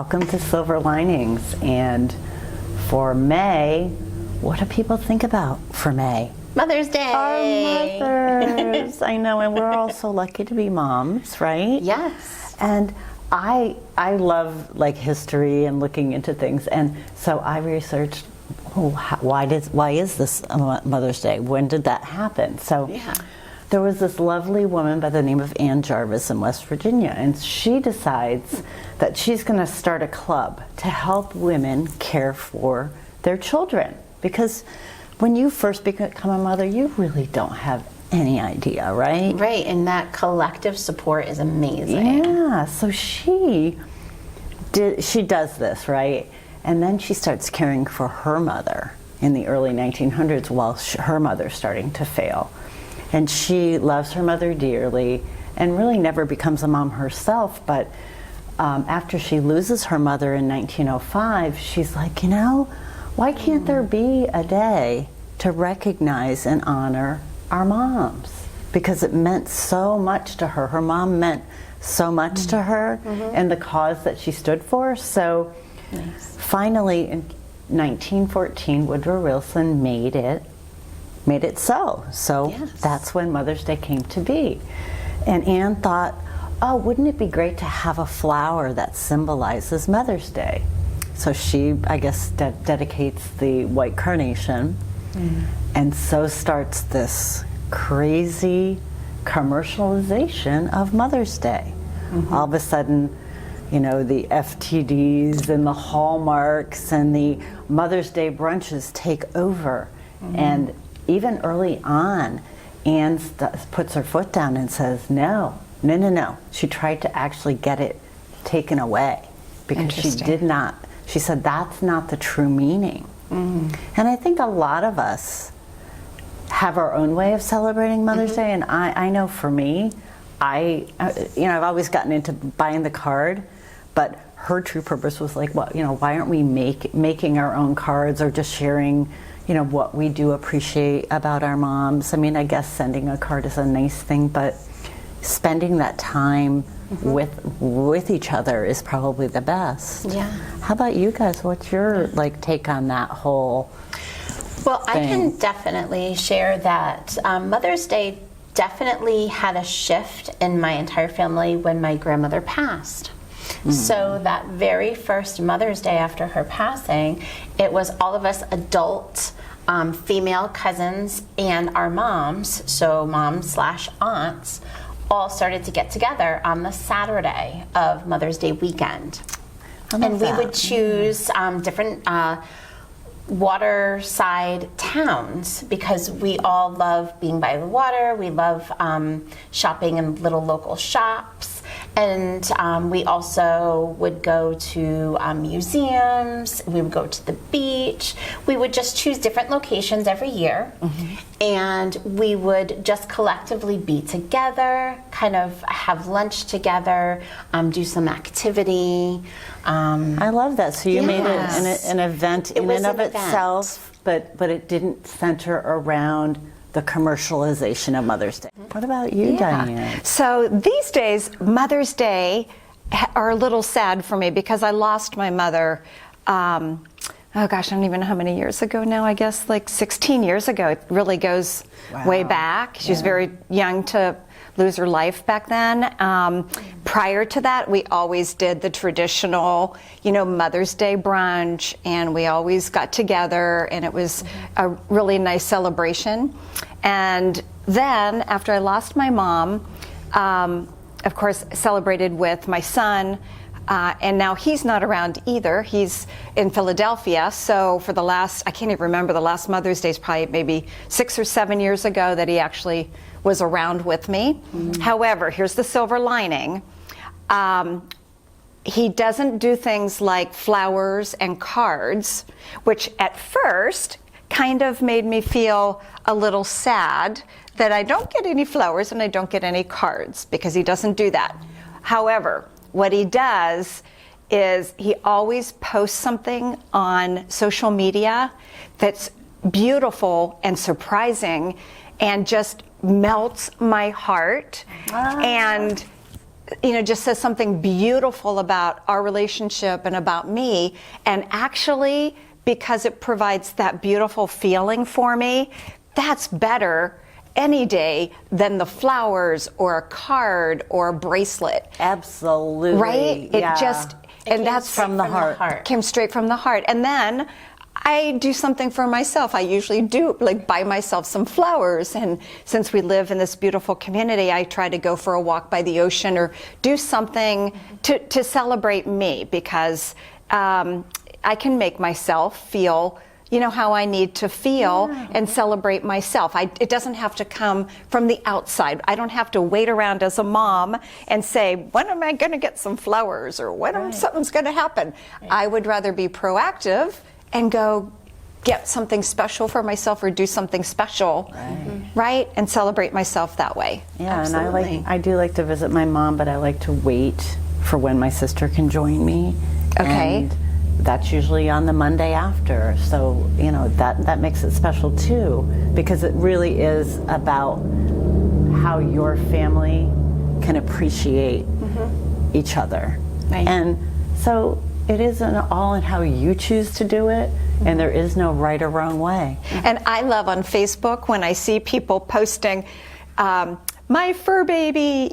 Welcome to Silver Linings. And for May, what do people think about for May? Mother's Day. Our mothers. I know, and we're all so lucky to be moms, right? Yes. And I love like history and looking into things, and so I researched why is this Mother's Day? When did that happen? So Yeah. there was this lovely woman by the name of Ann Jarvis in West Virginia, and she decides that she's going to start a club to help women care for their children, because when you first become a mother, you really don't have any idea, right? Right, and that collective support is amazing. Yeah, so she does this, right? And then she starts caring for her mother in the early 1900s while her mother's starting to fail. And she loves her mother dearly and really never becomes a mom herself, but after she loses her mother in 1905, she's like, why can't there be a day to recognize and honor our moms? Because it meant so much to her. Her mom meant so much to her and the cause that she stood for. So finally in 1914, Woodrow Wilson made it so. So that's when Mother's Day came to be. And Anne thought, oh, wouldn't it be great to have a flower that symbolizes Mother's Day? So she, I guess, dedicates the white carnation, and so starts this crazy commercialization of Mother's Day. All of a sudden, the FTDs and the Hallmarks and the Mother's Day brunches take over. And even early on, Anne puts her foot down and says, no. She tried to actually get it taken away because she did not. She said that's not the true meaning. And I think a lot of us have our own way of celebrating Mother's Day. And I know for me, I've always gotten into buying the card, but her true purpose was like, why aren't we making our own cards or just sharing what we do appreciate about our moms? I mean, I guess sending a card is a nice thing, but spending that time with each other is probably the best. Yeah. How about you guys? What's your take on that whole Well, thing? I can definitely share that Mother's Day definitely had a shift in my entire family when my grandmother passed. So that very first Mother's Day after her passing, it was all of us adult female cousins and our moms, so moms/aunts, all started to get together on the Saturday of Mother's Day weekend. And we would choose different waterside towns because we all love being by the water. We love shopping in little local shops. And we also would go to museums. We would go to the beach. We would just choose different locations every year. And we would just collectively be together, kind of have lunch together, do some activity. I love that. So you made it an event in and of itself, but it didn't center around the commercialization of Mother's Day. What about you, Diane? So these days, Mother's Day are a little sad for me because I lost my mother, oh gosh, I don't even know how many years ago now, I guess like 16 years ago. It really goes way back. She was very young to lose her life back then. Prior to that, we always did the traditional, Mother's Day brunch, and we always got together, and it was a really nice celebration. And then, after I lost my mom, of course, celebrated with my son, and now he's not around either. He's in Philadelphia, so for the last, I can't even remember, the last Mother's Day is probably maybe 6 or 7 years ago that he actually was around with me. However, here's the silver lining. He doesn't do things like flowers and cards, which at first kind of made me feel a little sad that I don't get any flowers and I don't get any cards because he doesn't do that. However, what he does is he always posts something on social media that's beautiful and surprising and just melts my heart. And just says something beautiful about our relationship and about me. And actually, because it provides that beautiful feeling for me, that's better any day than the flowers or a card or a bracelet. Absolutely. Right? Yeah. And that's from the heart. Came straight from the heart. And then I do something for myself. I usually do, like, buy myself some flowers. And since we live in this beautiful community, I try to go for a walk by the ocean or do something to celebrate me, because I can make myself feel, how I need to feel and celebrate myself. It doesn't have to come from the outside. I don't have to wait around as a mom and say, when am I going to get some flowers, or when something's going to happen? I would rather be proactive and go get something special for myself or do something special, right? And celebrate myself that way. Yeah, Absolutely. and I do like to visit my mom, but I like to wait for when my sister can join me. Okay. And that's usually on the Monday after. So, that makes it special too, because it really is about how your family can appreciate each other. Right. And so it isn't all in how you choose to do it, and there is no right or wrong way. And I love on Facebook when I see people posting, my fur baby,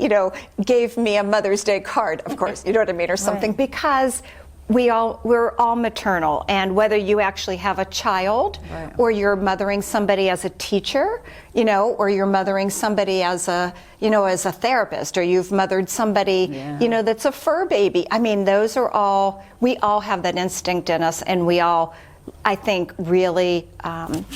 gave me a Mother's Day card, of course, you know what I mean, or something, because we're all maternal, and whether you actually have a child or you're mothering somebody as a teacher, or you're mothering somebody as a therapist, or you've mothered somebody, that's a fur baby. I mean, we all have that instinct in us, and we all, I think, really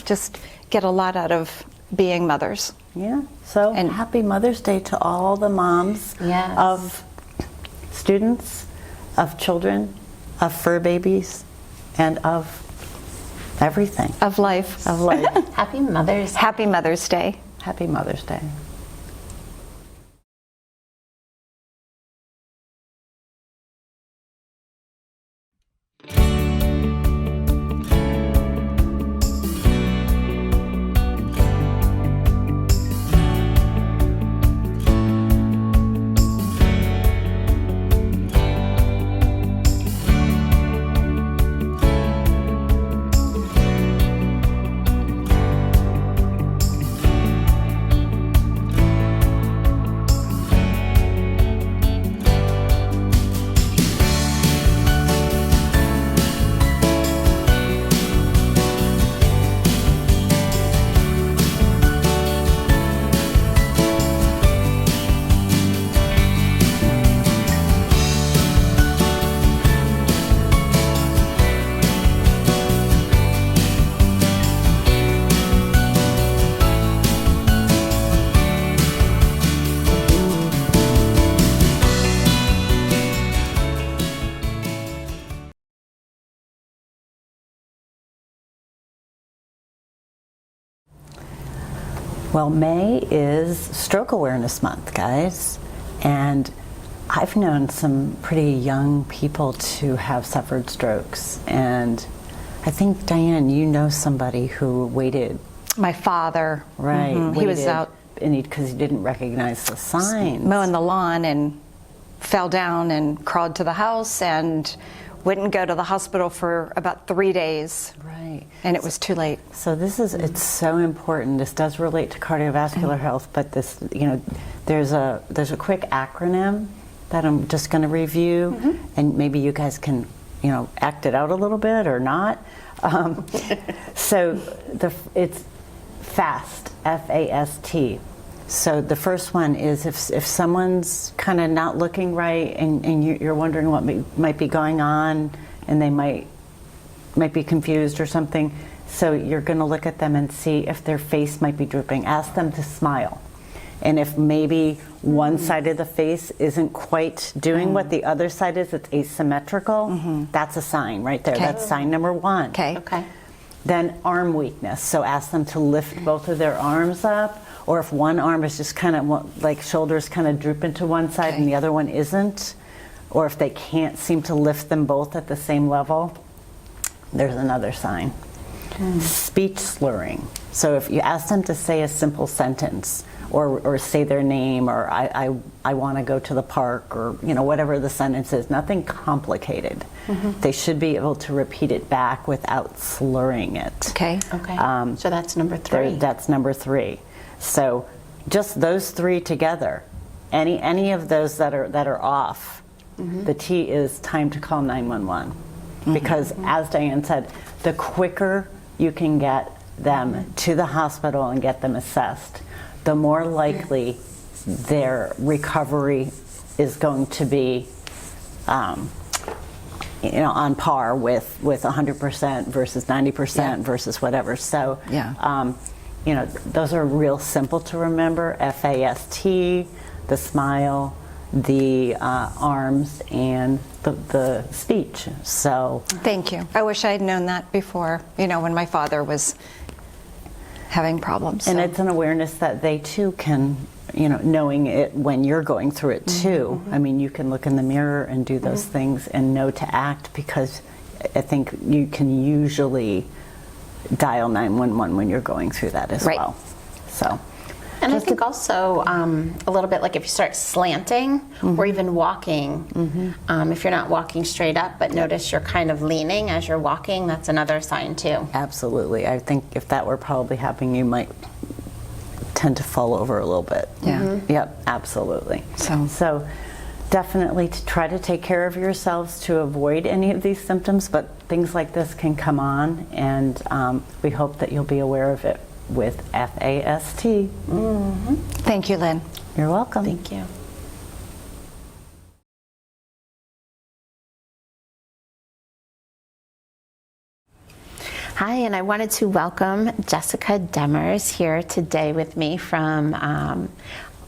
just get a lot out of being mothers. Yeah. So happy Mother's Day to all the moms of students, of children, of fur babies, and of everything. Of life. Of life. Happy Mother's Day. Happy Mother's Day. Happy Mother's Day. Well, May is Stroke Awareness Month, guys, and I've known some pretty young people to have suffered strokes, and I think, Diane, you know somebody who waited. My father. Right. He was out because he didn't recognize the signs. mowing the lawn and fell down and crawled to the house and wouldn't go to the hospital for about 3 days. Right. And it was too late. So it's so important. This does relate to cardiovascular health, but this, there's a quick acronym that I'm just going to review, and maybe you guys can, act it out a little bit or not. So it's FAST, F-A-S-T. So the first one is if someone's kind of not looking right, and you're wondering what might be going on, and they might be confused or something. So you're going to look at them and see if their face might be drooping. Ask them to smile. And if maybe one side of the face isn't quite doing what the other side is, it's asymmetrical, that's a sign right there. Okay. That's sign number one. Okay. Then arm weakness. So ask them to lift both of their arms up, or if one arm is just kind of like shoulders kind of drooping to one side and the other one isn't, or if they can't seem to lift them both at the same level, there's another sign. Speech slurring. So if you ask them to say a simple sentence, or say their name, or I want to go to the park, or whatever the sentence is. Nothing complicated. They should be able to repeat it back without slurring it. Okay. Okay. So that's number 3. That's number 3. So just those 3 together. Any of those that are off, the T is time to call 911. Because as Diane said, the quicker you can get them to the hospital and get them assessed, the more likely their recovery is going to be on par with 100% versus 90% versus whatever. So those are real simple to remember. FAST, the smile, the arms, and the speech. So Thank you. I wish I had known that before, when my father was having problems. and so. it's an awareness that they too can, knowing it when you're going through it too. I mean, you can look in the mirror and do those things and know to act, because I think you can usually dial 911 when you're going through that as Right. well. So. And I think also a little bit like if you start slanting or even walking, if you're not walking straight up, but notice you're kind of leaning as you're walking, that's another sign too. Absolutely. I think if that were probably happening, you might tend to fall over a little bit. Yeah. Yep, absolutely. So definitely to try to take care of yourselves to avoid any of these symptoms, but things like this can come on, and we hope that you'll be aware of it with FAST. Thank you, Lynn. You're welcome. Thank you. Hi, and I wanted to welcome Jessica Demers here today with me from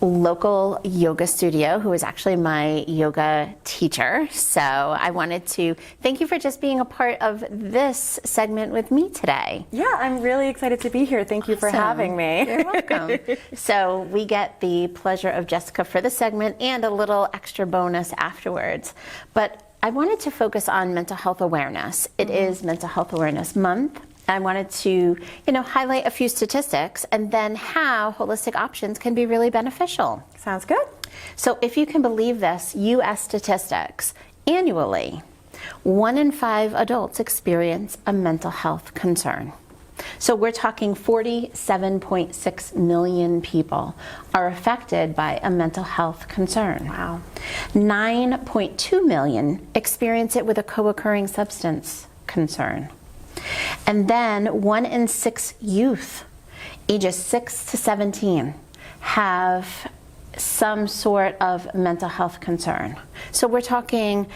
local yoga studio, who is actually my yoga teacher. So I wanted to thank you for just being a part of this segment with me today. Yeah, I'm really excited to be here. Thank you for Awesome. having me. You're welcome. So we get the pleasure of Jessica for the segment and a little extra bonus afterwards. But I wanted to focus on mental health awareness. It is Mental Health Awareness Month. I wanted to, highlight a few statistics and then how holistic options can be really beneficial. Sounds good. So if you can believe this, U.S. statistics, annually, 1 in 5 adults experience a mental health concern. So we're talking 47.6 million people are affected by a mental health concern. Wow. 9.2 million experience it with a co-occurring substance concern. And then 1 in 6 youth, ages 6 to 17, have some sort of mental health concern. So we're talking,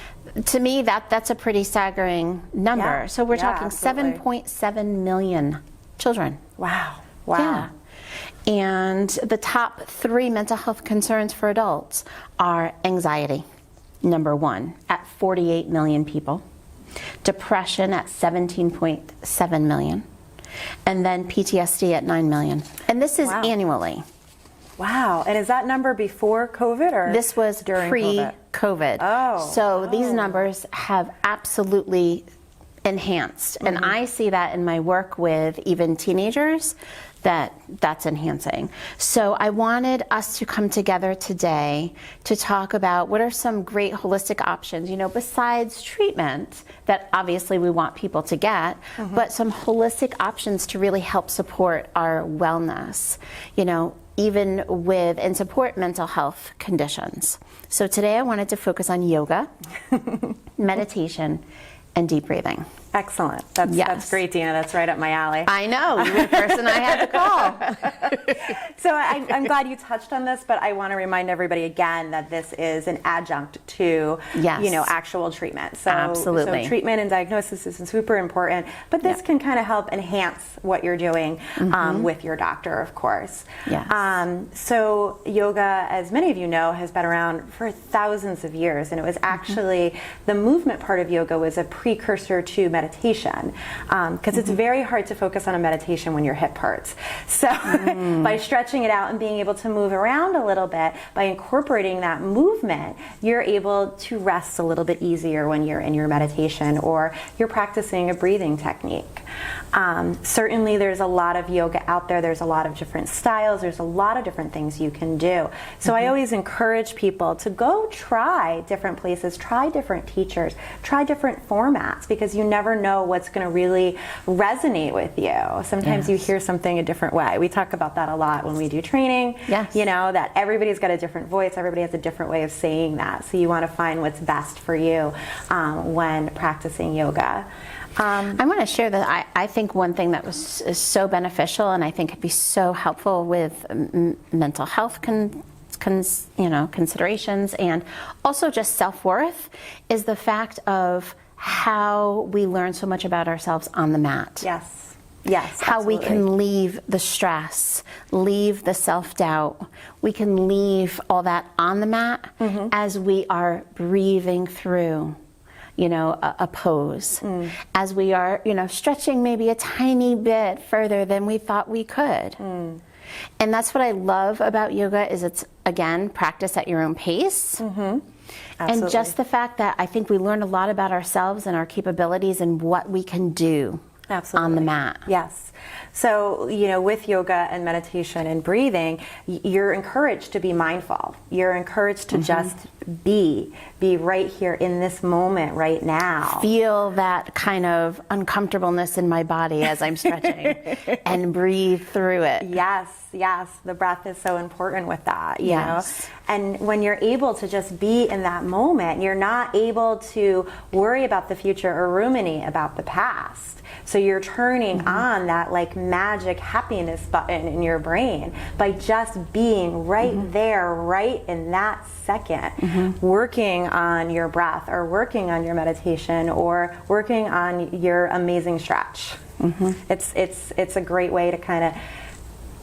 to me, that's a pretty staggering number. Yeah. So we're Yeah, talking absolutely. 7.7 million children. Wow. Wow. Yeah. And the top 3 mental health concerns for adults are anxiety, number 1, at 48 million people, depression at 17.7 million, and then PTSD at 9 million. And this is Wow. annually. Wow. And is that number before COVID or This was during COVID? pre-COVID. Oh. So these numbers have absolutely enhanced. And I see that in my work with even teenagers, that's enhancing. So I wanted us to come together today to talk about what are some great holistic options, besides treatment that obviously we want people to get, but some holistic options to really help support our wellness, even with and support mental health conditions. So today I wanted to focus on yoga, meditation, and deep breathing. Excellent. That's Yes. great, Dina. That's right up my alley. I know, you were the person I had to call. So I'm glad you touched on this, but I want to remind everybody again that this is an adjunct to, Yes. actual treatment. So, Absolutely. So treatment and diagnosis is super important, but this can kind of help enhance what you're doing with your doctor, of course. Yes. So yoga, as many of you know, has been around for thousands of years, and it was actually the movement part of yoga was a precursor to meditation, because it's very hard to focus on a meditation when your hip hurts. So by stretching it out and being able to move around a little bit, by incorporating that movement, you're able to rest a little bit easier when you're in your meditation or you're practicing a breathing technique. Certainly there's a lot of yoga out there. There's a lot of different styles. There's a lot of different things you can do. So I always encourage people to go try different places, try different teachers, try different formats, because you never know what's going to really resonate with you. Sometimes you hear something a different way. We talk about that a lot when we do training. Yes. You know, that everybody's got a different voice. Everybody has a different way of saying that. So you want to find what's best for you when practicing yoga. I want to share that I think one thing that is so beneficial, and I think could be so helpful with mental health considerations, and also just self-worth, is the fact of how we learn so much about ourselves on the mat. Yes. Yes. How we absolutely. can leave the stress, leave the self-doubt. We can leave all that on the mat as we are breathing through, a pose, as we are, stretching maybe a tiny bit further than we thought we could. And that's what I love about yoga, is it's, again, practice at your own pace. And just the fact that I think we learn a lot about ourselves and our capabilities and what we can do on the mat. Yes. So, with yoga and meditation and breathing, you're encouraged to be mindful. You're encouraged to just be right here in this moment right now. Feel that kind of uncomfortableness in my body as I'm stretching and breathe through it. Yes. The breath is so important with that, you know? Yes. And when you're able to just be in that moment, you're not able to worry about the future or ruminate about the past. So you're turning on that like magic happiness button in your brain by just being right there, right in that second, working on your breath or working on your meditation or working on your amazing stretch. It's a great way to kind of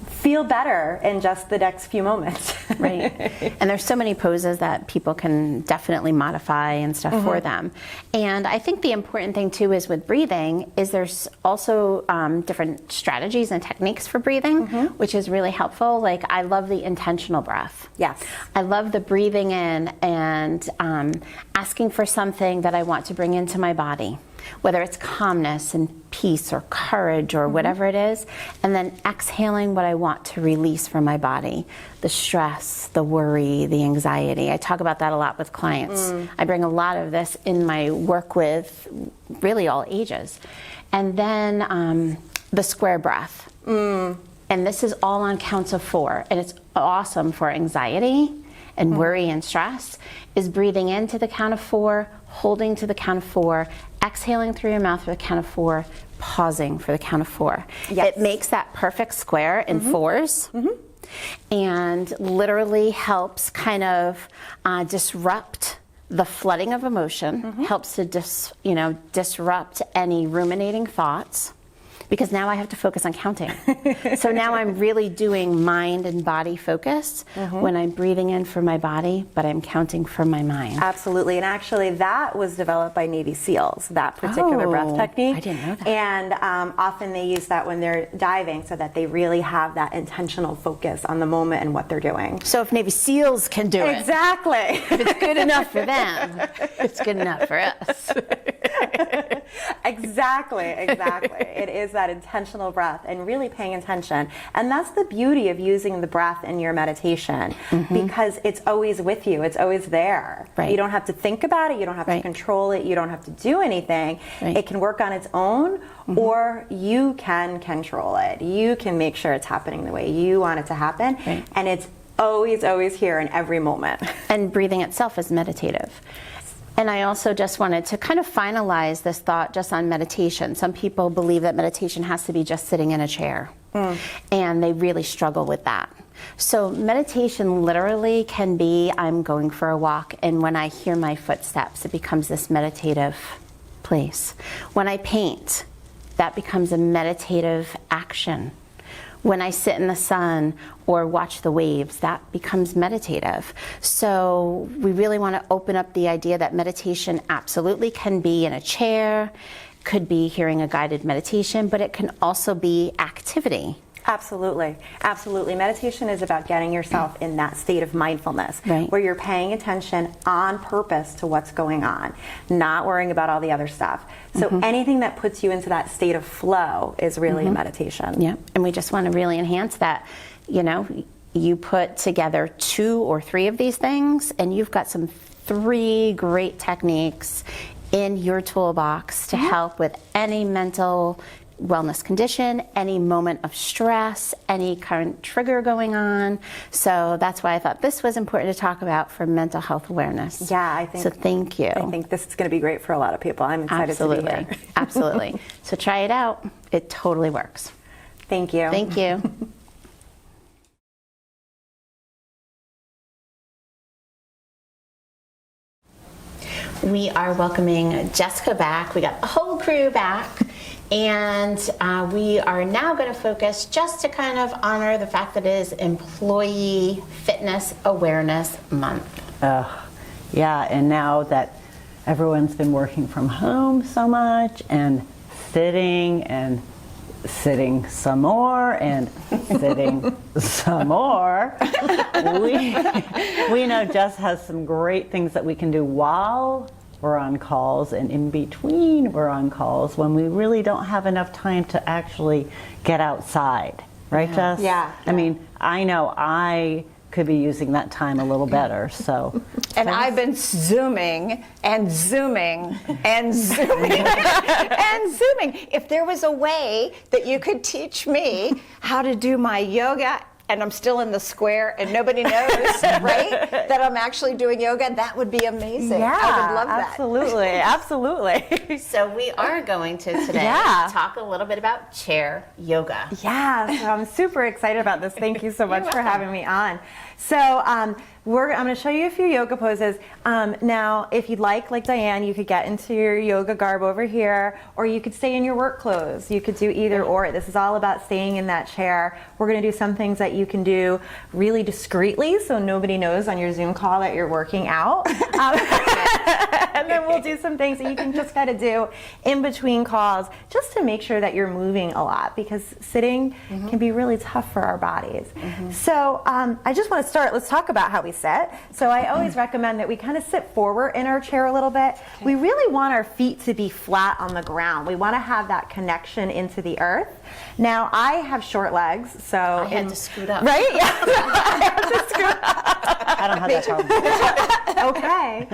feel better in just the next few moments. Right. And there's so many poses that people can definitely modify and stuff for them. And I think the important thing too is with breathing is there's also different strategies and techniques for breathing, which is really helpful. Like I love the intentional breath. Yes. I love the breathing in and asking for something that I want to bring into my body, whether it's calmness and peace or courage or whatever it is, and then exhaling what I want to release from my body, the stress, the worry, the anxiety. I talk about that a lot with clients. I bring a lot of this in my work with really all ages. And then the square breath. And this is all on counts of 4, and it's awesome for anxiety and worry and stress, is breathing into the count of 4, holding to the count of 4, exhaling through your mouth for the count of 4, pausing for the count of 4. Yes. It makes that perfect square in 4s and literally helps kind of disrupt the flooding of emotion, helps to disrupt any ruminating thoughts. Because now I have to focus on counting. So now I'm really doing mind and body focus when I'm breathing in for my body, but I'm counting for my mind. Absolutely. And actually that was developed by Navy SEALs, that particular breath technique. I didn't know that. And often they use that when they're diving so that they really have that intentional focus on the moment and what they're doing. So if Navy SEALs can do it, Exactly. if it's good enough for them, it's good enough for us. Exactly. It is that intentional breath and really paying attention. And that's the beauty of using the breath in your meditation, because it's always with you. It's always there. Right. You don't have to think about it. You don't have to control it. You don't have to do anything. It can work on its own, or you can control it. You can make sure it's happening the way you want it to happen. And it's always here in every moment. And breathing itself is meditative. And I also just wanted to kind of finalize this thought just on meditation. Some people believe that meditation has to be just sitting in a chair, and they really struggle with that. So meditation literally can be, I'm going for a walk, and when I hear my footsteps, it becomes this meditative place. When I paint, that becomes a meditative action. When I sit in the sun or watch the waves, that becomes meditative. So we really want to open up the idea that meditation absolutely can be in a chair, could be hearing a guided meditation, but it can also be activity. Absolutely. Absolutely. Meditation is about getting yourself in that state of mindfulness Right. where you're paying attention on purpose to what's going on, not worrying about all the other stuff. So anything that puts you into that state of flow is really a meditation. Yeah, and we just want to really enhance that. You know, you put together 2 or 3 of these things, and you've got 3 great techniques in your toolbox to help with any mental wellness condition, any moment of stress, any current trigger going on. So that's why I thought this was important to talk about for mental health awareness. Yeah, I think. So thank you. I think this is going to be great for a lot of people. I'm excited to be here. Absolutely. So try it out. It totally works. Thank you. Thank you. We are welcoming Jessica back. We got the whole crew back. And we are now going to focus just to kind of honor the fact that it is Employee Fitness Awareness Month. Yeah, and now that everyone's been working from home so much and sitting some more and sitting some more, we know Jess has some great things that we can do while we're on calls and in between we're on calls when we really don't have enough time to actually get outside. Right, Jess? Yeah. I mean, I know I could be using that time a little better, so. And I've been zooming and zooming and zooming and zooming. If there was a way that you could teach me how to do my yoga and I'm still in the square and nobody knows, right, that I'm actually doing yoga, that would be amazing. Yeah, I would love that. absolutely, absolutely. So we are going to today Yeah. talk a little bit about chair yoga. Yeah, so I'm super excited about this. Thank you so much for having me on. So I'm going to show you a few yoga poses. Now, if you'd like Diane, you could get into your yoga garb over here, or you could stay in your work clothes. You could do either or. This is all about staying in that chair. We're going to do some things that you can do really discreetly so nobody knows on your Zoom call that you're working out. And then we'll do some things that you can just kind of do in between calls just to make sure that you're moving a lot, because sitting can be really tough for our bodies. So I just want to start. Let's talk about how we sit. So I always recommend that we kind of sit forward in our chair a little bit. We really want our feet to be flat on the ground. We want to have that connection into the earth. Now, I have short legs, so I had to scoot up. right? Yeah. I have to scoot I don't have that problem. Okay.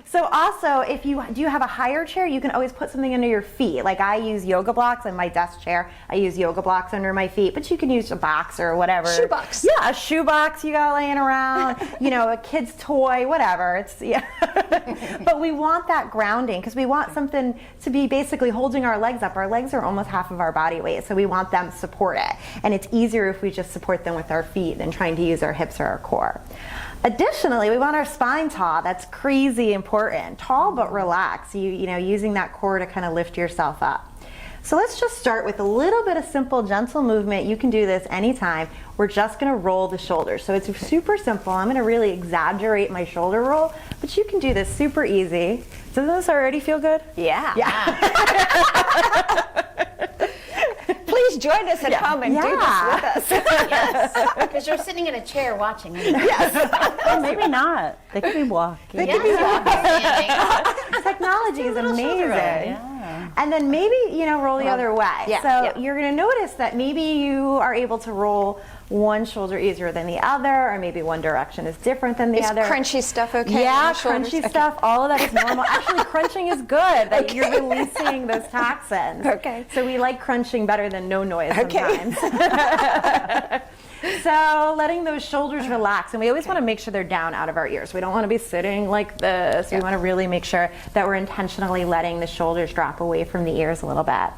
So also, if you have a higher chair, you can always put something under your feet. Like I use yoga blocks in my desk chair. I use yoga blocks under my feet, but you can use a box or whatever. Shoebox. Yeah, a shoebox you got laying around. A kid's toy, whatever. It's yeah. But we want that grounding because we want something to be basically holding our legs up. Our legs are almost half of our body weight, so we want them to support it. And it's easier if we just support them with our feet than trying to use our hips or our core. Additionally, we want our spine tall. That's crazy important. Tall but relaxed. Using that core to kind of lift yourself up. So let's just start with a little bit of simple, gentle movement. You can do this anytime. We're just going to roll the shoulders. So it's super simple. I'm going to really exaggerate my shoulder roll, but you can do this super easy. Doesn't this already feel good? Yeah. Yeah. Please join us at home and do this with us. Yes, because you're sitting in a chair watching. Well, maybe not. They could be walking. Technology is amazing. Yeah. And then maybe, roll the other way. yeah, So yeah. you're going to notice that maybe you are able to roll one shoulder easier than the other, or maybe one direction is different than the Is other. crunchy stuff okay? Yeah, on the shoulders? crunchy Okay. stuff, all of that is normal. Actually, crunching is good. That you're releasing those toxins. Okay. So we like crunching better than no noise Okay. sometimes. So letting those shoulders relax, and we always want to make sure they're down out of our ears. We don't want to be sitting like this. We want to really make sure that we're intentionally letting the shoulders drop away from the ears a little bit.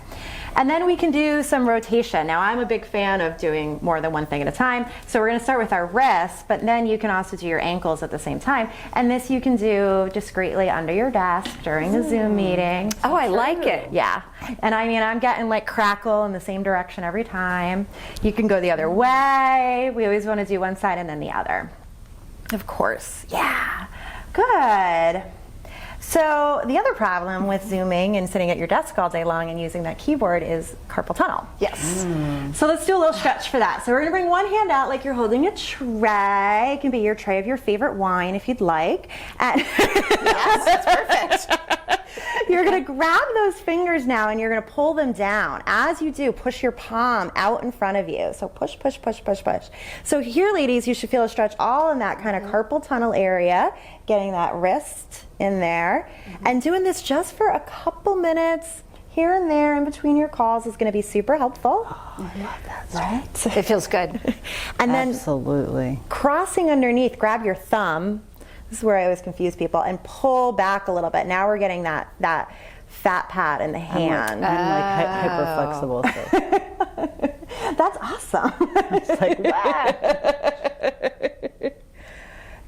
And then we can do some rotation. Now, I'm a big fan of doing more than one thing at a time. So we're going to start with our wrists, but then you can also do your ankles at the same time. And this you can do discreetly under your desk during a Zoom meeting. Oh, I like it. Yeah. And I'm getting like crackle in the same direction every time. You can go the other way. We always want to do one side and then the other. Of course. Yeah. Good. So the other problem with Zooming and sitting at your desk all day long and using that keyboard is carpal tunnel. Yes. So let's do a little stretch for that. So we're gonna bring one hand out like you're holding a tray. It can be your tray of your favorite wine if you'd like. And Yes, that's perfect. you're gonna grab those fingers now and you're gonna pull them down. As you do, push your palm out in front of you. So push, push, push, push, push. So here, ladies, you should feel a stretch all in that kind of carpal tunnel area, getting that wrist in there. And doing this just for a couple minutes here and there in between your calls is gonna be super helpful. Right? It feels good. And then Absolutely. crossing underneath, grab your thumb. This is where I always confuse people, and pull back a little bit. Now we're getting that fat pad in the hand. I'm like hyper flexible. So That's awesome. it's like, wow.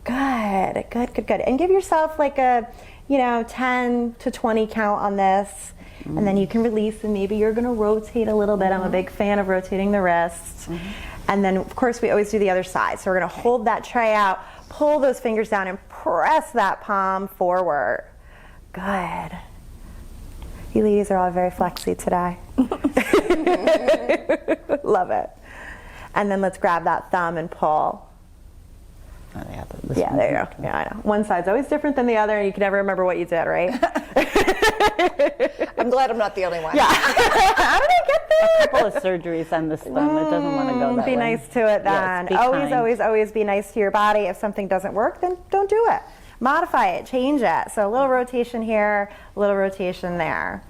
Good. And give yourself like a, 10 to 20 count on this. And then you can release, and maybe you're gonna rotate a little bit. I'm a big fan of rotating the wrists. And then of course we always do the other side. So we're gonna hold that tray out, pull those fingers down, and press that palm forward. Good. You ladies are all very flexy today. Love it. And then let's grab that thumb and pull. Oh, yeah, this Yeah, one- there you go. Yeah, I know. One side's always different than the other, and you can never remember what you did, right? I'm glad I'm not the only one. Yeah. How did I get there? A couple of surgeries on this thumb. It doesn't want to go that Be way. nice to it then. Yes, be always, kind. always be nice to your body. If something doesn't work, then don't do it. Modify it, change it. So a little rotation here, a little rotation there.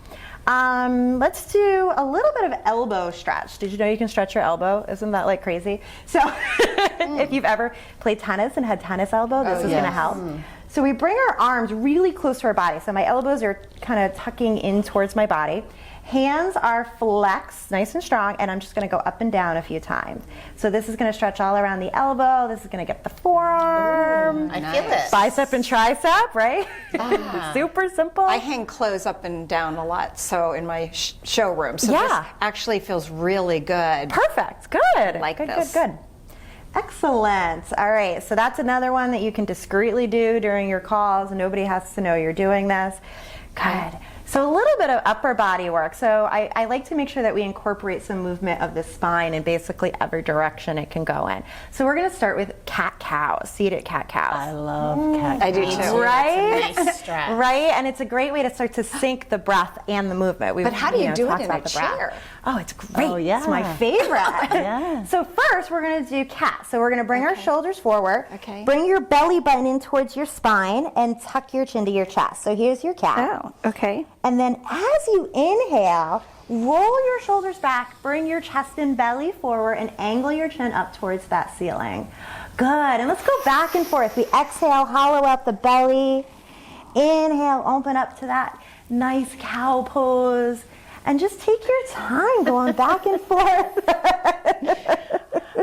Let's do a little bit of elbow stretch. Did you know you can stretch your elbow? Isn't that like crazy? So if you've ever played tennis and had tennis elbow, this is yes. gonna help. So we bring our arms really close to our body. So my elbows are kind of tucking in towards my body. Hands are flexed, nice and strong, and I'm just gonna go up and down a few times. So this is gonna stretch all around the elbow. This is gonna get the forearm. I feel it. Bicep and tricep, right? Super simple. I hang clothes up and down a lot, so in my showroom. So Yeah. this actually feels really good. Perfect. Good. Like good, this. Good. Excellent. All right. So that's another one that you can discreetly do during your calls. Nobody has to know you're doing this. Good. So a little bit of upper body work. So I like to make sure that we incorporate some movement of the spine in basically every direction it can go in. So we're going to start with cat-cows, seated cat-cows. I love cat. I do Me too. too. Right? It's a nice stretch. Right? And it's a great way to start to sync the breath and the movement. But how do you do it talked in about a the breath. chair? Oh, it's great. Oh, yeah. It's my favorite. Yeah. So first, we're going to do cat. So we're going to bring our shoulders forward. Okay. Bring your belly button in towards your spine and tuck your chin to your chest. So here's your cat. Oh, okay. And then as you inhale, roll your shoulders back, bring your chest and belly forward, and angle your chin up towards that ceiling. Good. And let's go back and forth. We exhale, hollow out the belly. Inhale, open up to that nice cow pose. And just take your time going back and forth.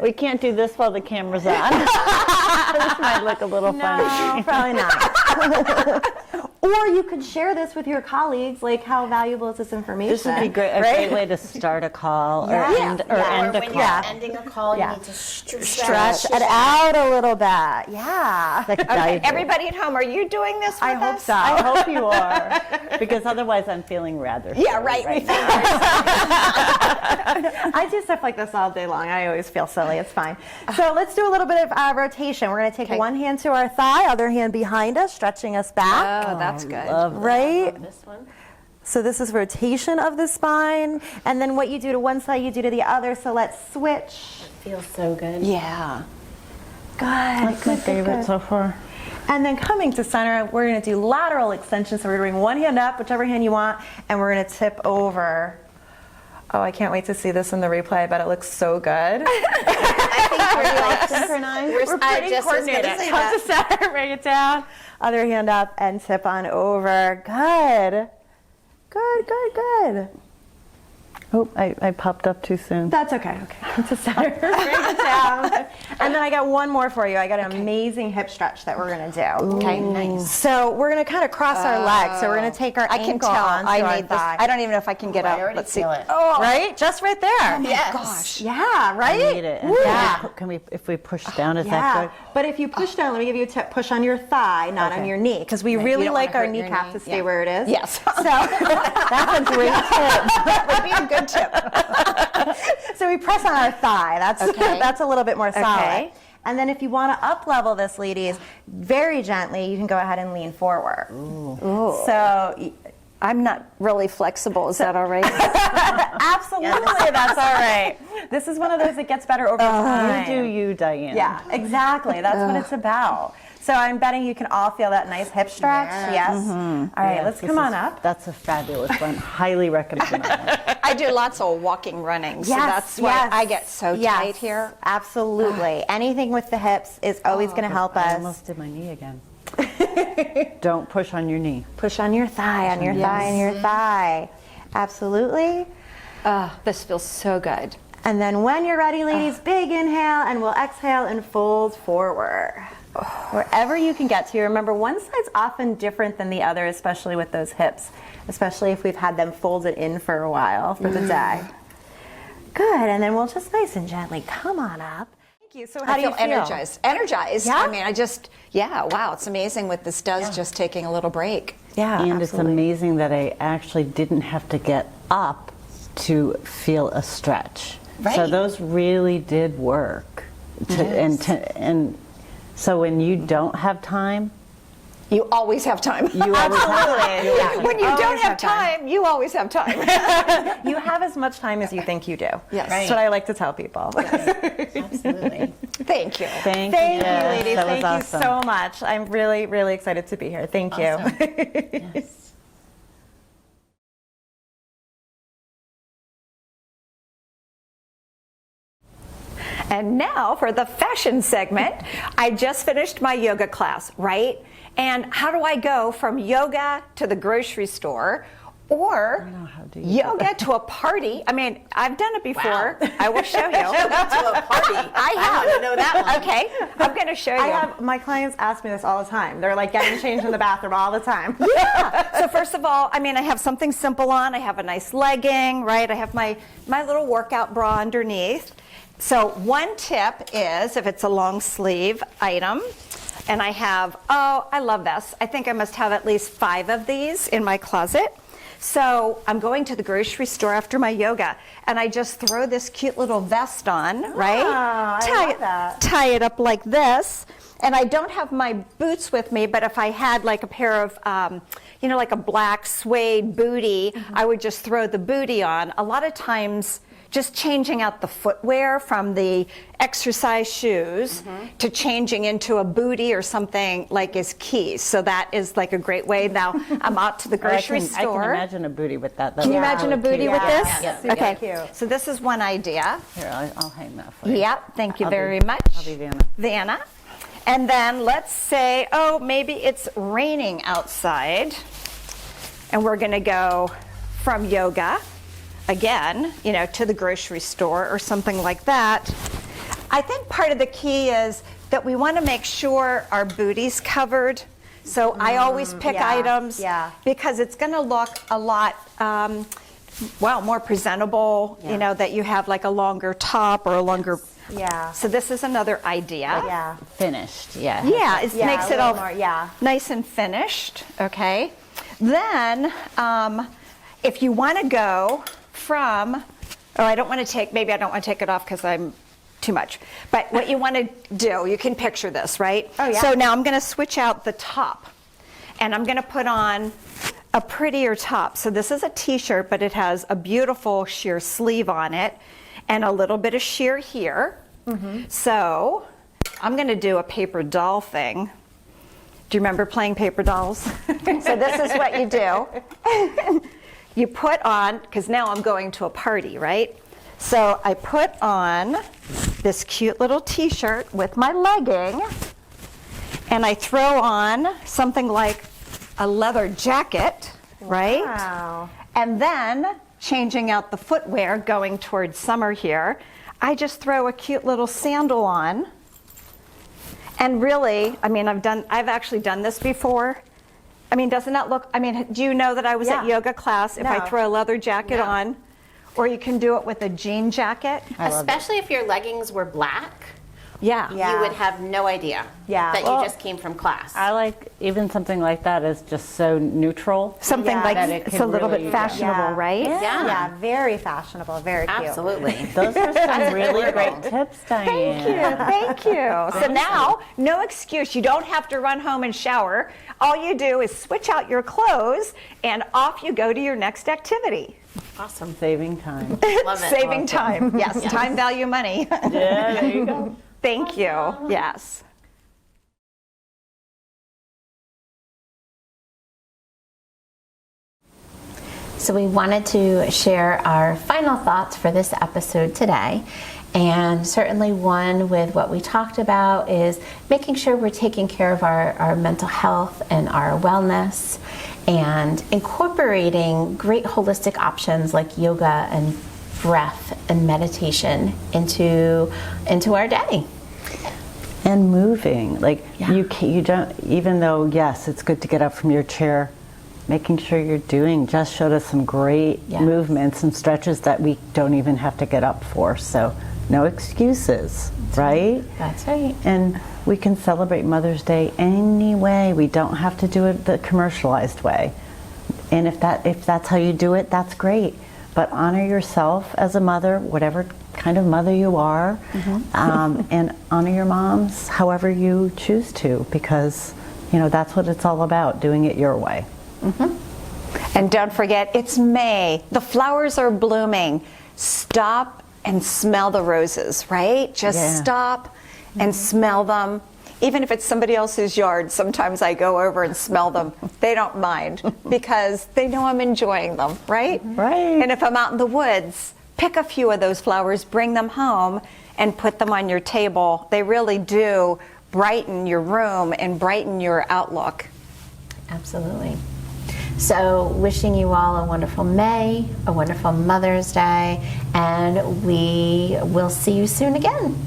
We can't do this while the camera's on. This might look a little funny. No, probably not. Or you could share this with your colleagues, like how valuable is this information? This would be great, a great way to start a call or Yeah. end, or Yeah. end Or a when call. you're ending a call, Yeah. you need to Stretch it out a little bit. Yeah. Like a Okay, diver. everybody at home, are you doing this with I hope us? so. I hope you are, because otherwise I'm feeling rather Yeah, silly right. now. I do stuff like this all day long. I always feel silly. It's fine. So let's do a little bit of rotation. We're going to take Okay. one hand to our thigh, other hand behind us, stretching us back. Oh, that's good. Right? This one. So this is rotation of the spine. And then what you do to one side, you do to the other. So let's switch. Feels so good. Yeah. Good. That's my favorite so far. And then coming to center, we're going to do lateral extension. So we're going to bring one hand up, whichever hand you want, and we're going to tip over. Oh, I can't wait to see this in the replay. I bet it looks so good. I think we're like Synchronized. We're Pretty just was gonna coordinated. say Come that. to center, bring it down. Other hand up and tip on over. Good. Good. Oh, I popped up too soon. That's okay. Okay. To center. Bring it down. And then I got one more for you. I got an amazing hip stretch that we're going to do. Okay, nice. So we're going to kind of cross our legs. So we're going to take our I can ankle tell. onto I our need this. thigh. I don't even know if I can get I up. already Let's see. feel it. Oh, Right? Just right there. Yes. gosh. Yeah, right? I need it. And Yeah. Can we, if we push down, is that Yeah, good? but if you push down, let me give you a tip. Push on your thigh, not on Okay. your knee, because we You really don't like wanna our hurt your kneecap knee. to stay Yeah. where it is. Yes. So That's a great tip. That would be a good tip. So we press on our thigh. That's Okay. that's a little bit more solid. Okay. And then if you want to up level this, ladies, very gently, you can go ahead and lean forward. Ooh. So I'm not really flexible. Is that all right? absolutely, that's all right. This is one of those that gets better over time. You do you, Diane. Yeah, exactly. That's what it's about. So I'm betting you can all feel that nice hip stretch. Yes. All right, Yes, let's this come on is- up. That's a fabulous one. Highly recommend that one. I do lots of walking, running. So that's why I get so tight here. Absolutely. Anything with the hips is always going to help I us. almost did my knee again. Don't push on your knee. Push on your thigh, on your thigh, on your thigh. Absolutely. This feels so good. And then when you're ready, ladies, big inhale, and we'll exhale and fold forward. Wherever you can get to. Remember, one side's often different than the other, especially with those hips, especially if we've had them folded in for a while for the day. Good, and then we'll just nice and gently come on up. Thank you. So how do you feel? Energized. Energized. Yeah? I mean, wow, it's amazing what this does just taking a little break. Yeah, And it's absolutely. amazing that I actually didn't have to get up to feel a stretch. So Right. those really did work. And so when you don't have time, You always have time. you always have Yeah, when you don't always have time, you always have time. You have as much time as you think you do. Yes. That's what I like to tell people. Absolutely. Thank you. Thank Thank you, Yes, ladies. that was Thank awesome. you so much. I'm really, really excited to be here. Thank you. Yes. And now for the fashion segment. I just finished my yoga class, right? And how do I go from yoga to the grocery store or how do you do yoga to a party? I mean, I've done it before. Wow. I will show you. To a party. I have. want to know that one. Okay, I'm going to show you. I have my clients ask me this all the time. They're like getting changed in the bathroom all the time. So first of all, I mean, I have something simple on. I have a nice legging, right? I have my little workout bra underneath. So one tip is, if it's a long sleeve item, and I have, I love this. I think I must have at least 5 of these in my closet. So I'm going to the grocery store after my yoga, and I just throw this cute little vest on, right? I love that. Tie it up like this. And I don't have my boots with me, but if I had like a pair of, like a black suede bootie, I would just throw the bootie on. A lot of times, just changing out the footwear from the exercise shoes to changing into a bootie or something like is key. So that is like a great way. Now I'm out to the grocery I store. can imagine a booty with that. Can you imagine a booty with this? Yeah. Super Okay. cute. So this is one idea. Here, I'll hang that for you. Yep. Thank you I'll be- very much. I'll be Vanna. Vanna. And then let's say, maybe it's raining outside. And we're going to go from yoga, again, to the grocery store or something like that. I think part of the key is that we want to make sure our booty's covered. So I always pick yeah, items yeah. because it's going to look a lot more presentable, that you have like a longer top or a longer. Yeah. So this is another idea. Yeah. Finished, yeah. Yeah, it Yeah, makes a it little all more, yeah. nice and finished. Okay. Then, if you want to go from, I don't want to take, maybe I don't want to take it off because I'm too much. But what you want to do, you can picture this, right? Oh, yeah. So now I'm going to switch out the top. And I'm going to put on a prettier top. So this is a t-shirt, but it has a beautiful sheer sleeve on it and a little bit of sheer here. So I'm going to do a paper doll thing. Do you remember playing paper dolls? So this is what you do. You put on, because now I'm going to a party, right? So I put on this cute little t-shirt with my legging, and I throw on something like a leather jacket, right? Wow. And then changing out the footwear going towards summer here, I just throw a cute little sandal on. And really, I mean, I've actually done this before. I mean, doesn't that look, I mean, do you know that I was at yoga class if I No. throw a leather jacket on? Or you can do it with a jean jacket. Especially if your leggings were black, Yeah. Yeah. you would have no idea Yeah. that Well, you just came from class. I like even something like that is just so neutral. Something Yeah. like That it it's can a little really- bit fashionable, right? Yeah. very fashionable, very cute. Absolutely. Those are some really great tips, Diane. Thank you. So now, no excuse. You don't have to run home and shower. All you do is switch out your clothes and off you go to your next activity. Awesome. Saving time. Love it. Saving time. Yes, time value money. Yeah, there you go. Thank you. Yes. So we wanted to share our final thoughts for this episode today. And certainly one with what we talked about is making sure we're taking care of our mental health and our wellness and incorporating great holistic options like yoga and breath and meditation into our day. And moving, like you don't. Even though yes, it's good to get up from your chair, making sure you're doing. Jess showed us some great Yes. movements and stretches that we don't even have to get up for. So no excuses, right? That's right. And we can celebrate Mother's Day any way. We don't have to do it the commercialized way. And if that's how you do it, that's great. But honor yourself as a mother, whatever kind of mother you are, and honor your moms however you choose to, because that's what it's all about, doing it your way. And don't forget, it's May. The flowers are blooming. Stop and smell the roses, right? Just Yeah. stop and smell them. Even if it's somebody else's yard, sometimes I go over and smell them. They don't mind because they know I'm enjoying them, right? Right. And if I'm out in the woods, pick a few of those flowers, bring them home, and put them on your table. They really do brighten your room and brighten your outlook. Absolutely. So wishing you all a wonderful May, a wonderful Mother's Day, and we will see you soon again.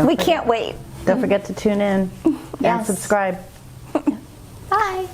We can't wait. Don't forget to tune in and Yes. subscribe. Bye.